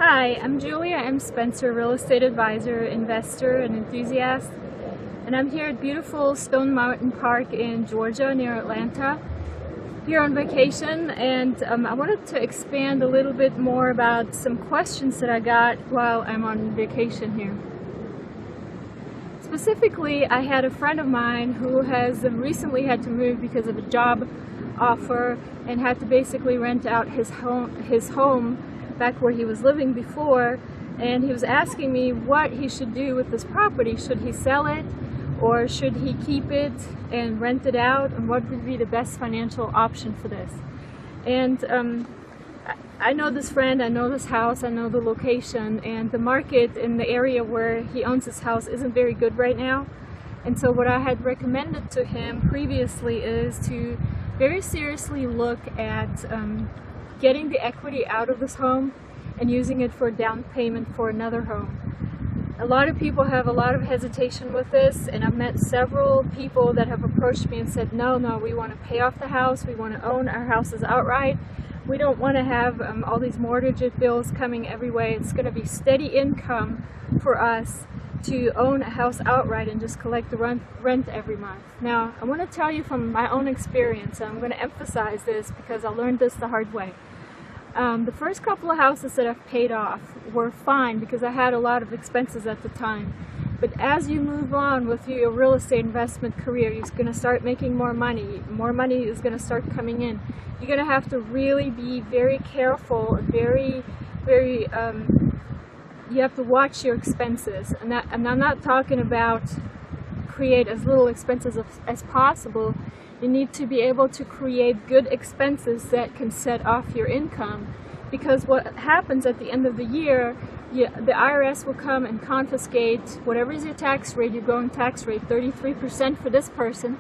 Hi, I'm Julia M. Spencer, real estate advisor, investor, and enthusiast, and I'm here at beautiful Stone Mountain Park in Georgia near Atlanta, here on vacation, and I wanted to expand a little bit more about some questions that I got while I'm on vacation here. Specifically, I had a friend of mine who has recently had to move because of a job offer and had to basically rent out his home back where he was living before, and he was asking me what he should do with this property. Should he sell it, or should he keep it and rent it out, and what would be the best financial option for this? And I know this friend, I know this house, I know the location, and the market in the area where he owns this house isn't very good right now. And so what I had recommended to him previously is to very seriously look at getting the equity out of this home and using it for a down payment for another home. A lot of people have a lot of hesitation with this, and I've met several people that have approached me and said, no, we want to pay off the house, we want to own our houses outright, we don't want to have all these mortgage bills coming every way. It's going to be steady income for us to own a house outright and just collect the rent every month. Now, I want to tell you from my own experience, and I'm going to emphasize this because I learned this the hard way. The first couple of houses that I've paid off were fine because I had a lot of expenses at the time. But as you move on with your real estate investment career, you're going to start making more money is going to start coming in. You're going to have to really be very careful, you have to watch your expenses. And I'm not talking about create as little expenses as possible. You need to be able to create good expenses that can set off your income, because what happens at the end of the year, the IRS will come and confiscate whatever is your tax rate, your going tax rate, 33% for this person.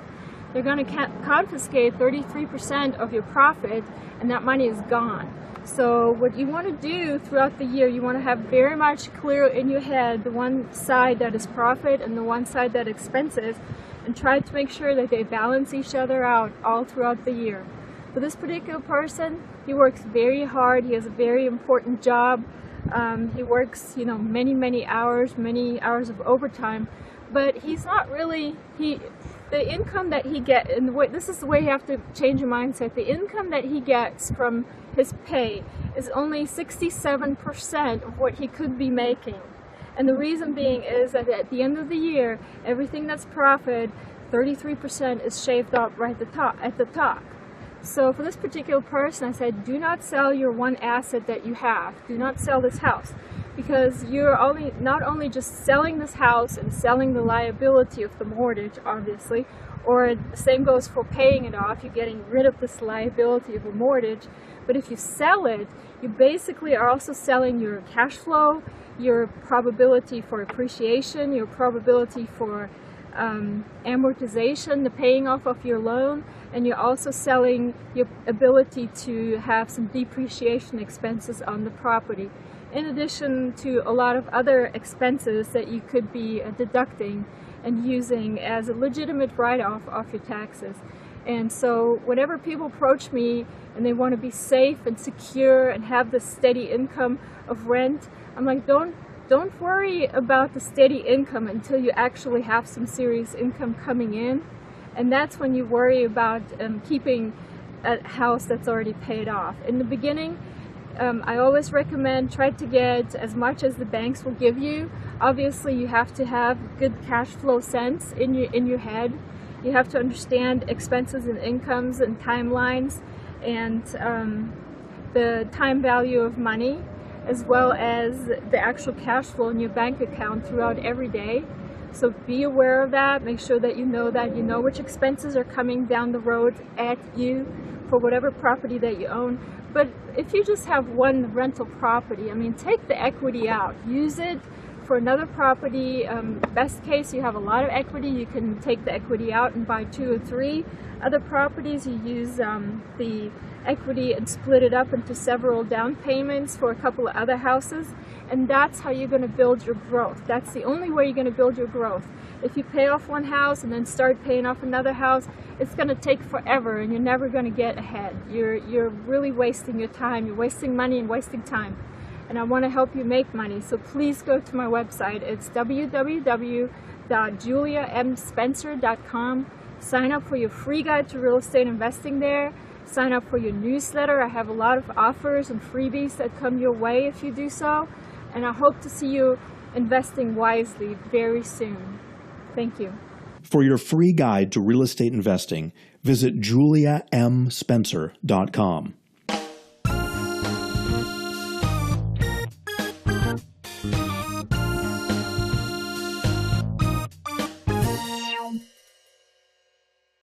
They're going to confiscate 33% of your profit, and that money is gone. So what you want to do throughout the year, you want to have very much clear in your head the one side that is profit and the one side that is expenses, and try to make sure that they balance each other out all throughout the year. For this particular person, he works very hard. He has a very important job. He works, many hours of overtime, but he's not really, the income that he gets, and this is the way you have to change your mindset, the income that he gets from his pay is only 67% of what he could be making. And the reason being is that at the end of the year, everything that's profit, 33% is shaved off right at the top. So for this particular person, I said, do not sell your one asset that you have. Do not sell this house, because you're not only just selling this house and selling the liability of the mortgage, obviously, or the same goes for paying it off, you're getting rid of this liability of a mortgage, but if you sell it, you basically are also selling your cash flow, your probability for appreciation, your probability for amortization, the paying off of your loan, and you're also selling your ability to have some depreciation expenses on the property, in addition to a lot of other expenses that you could be deducting and using as a legitimate write-off of your taxes. And so whenever people approach me and they want to be safe and secure and have the steady income of rent, I'm like, don't worry about the steady income until you actually have some serious income coming in. And that's when you worry about keeping a house that's already paid off. In the beginning, I always recommend try to get as much as the banks will give you. Obviously, you have to have good cash flow sense in your head. You have to understand expenses and incomes and timelines and the time value of money, as well as the actual cash flow in your bank account throughout every day. So be aware of that. Make sure that you know which expenses are coming down the road at you for whatever property that you own. But if you just have one rental property, take the equity out. Use it for another property. Best case, you have a lot of equity. You can take the equity out and buy 2 or 3 other properties. You use the equity and split it up into several down payments for a couple of other houses, and that's how you're going to build your growth. That's the only way you're going to build your growth. If you pay off one house and then start paying off another house, it's going to take forever and you're never going to get ahead. You're really wasting your time. You're wasting money and wasting time. and I want to help you make money. So please go to my website. It's www.juliamspencer.com. Sign up for your free guide to real estate investing there. Sign up for your newsletter. I have a lot of offers and freebies that come your way if you do so. And I hope to see you investing wisely very soon. Thank you. For your free guide to real estate investing, visit juliamspencer.com.